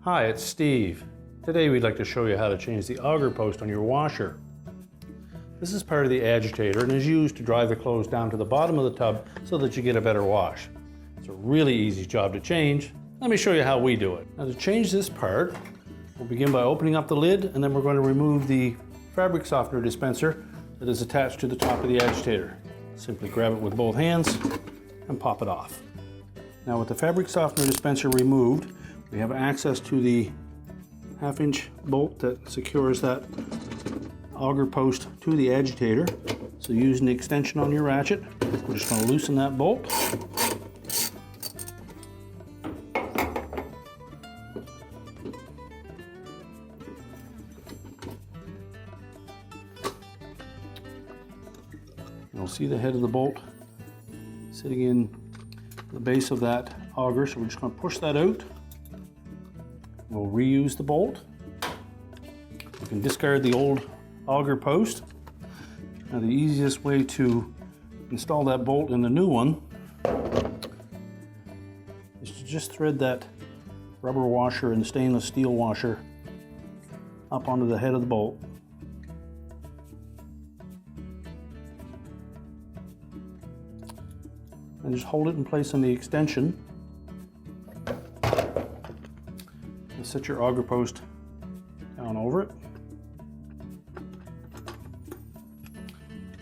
Hi, it's Steve. Today we'd like to show you how to change the auger post on your washer. This is part of the agitator and is used to drive the clothes down to the bottom of the tub so that you get a better wash. It's a really easy job to change. Let me show you how we do it. Now to change this part, we'll begin by opening up the lid and then we're going to remove the fabric softener dispenser that is attached to the top of the agitator. Simply grab it with both hands and pop it off. Now with the fabric softener dispenser removed, we have access to the 1/2-inch bolt that secures that auger post to the agitator. So using the extension on your ratchet, we're just going to loosen that bolt. You'll see the head of the bolt sitting in the base of that auger, so we're just going to push that out. We'll reuse the bolt. You can discard the old auger post. Now the easiest way to install that bolt in the new one is to just thread that rubber washer and stainless steel washer up onto the head of the bolt. And just hold it in place on the extension. And set your auger post down over it.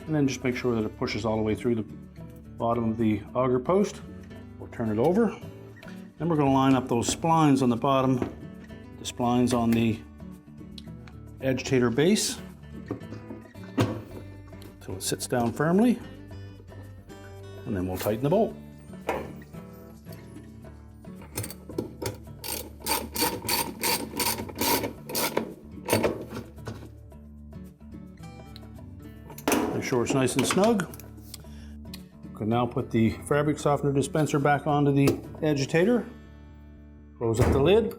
And then just make sure that it pushes all the way through the bottom of the auger post. We'll turn it over. Then we're going to line up those splines on the bottom, the splines on the agitator base, so it sits down firmly. And then we'll tighten the bolt. Make sure it's nice and snug. You can now put the fabric softener dispenser back onto the agitator, close up the lid,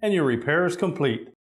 and your repair is complete.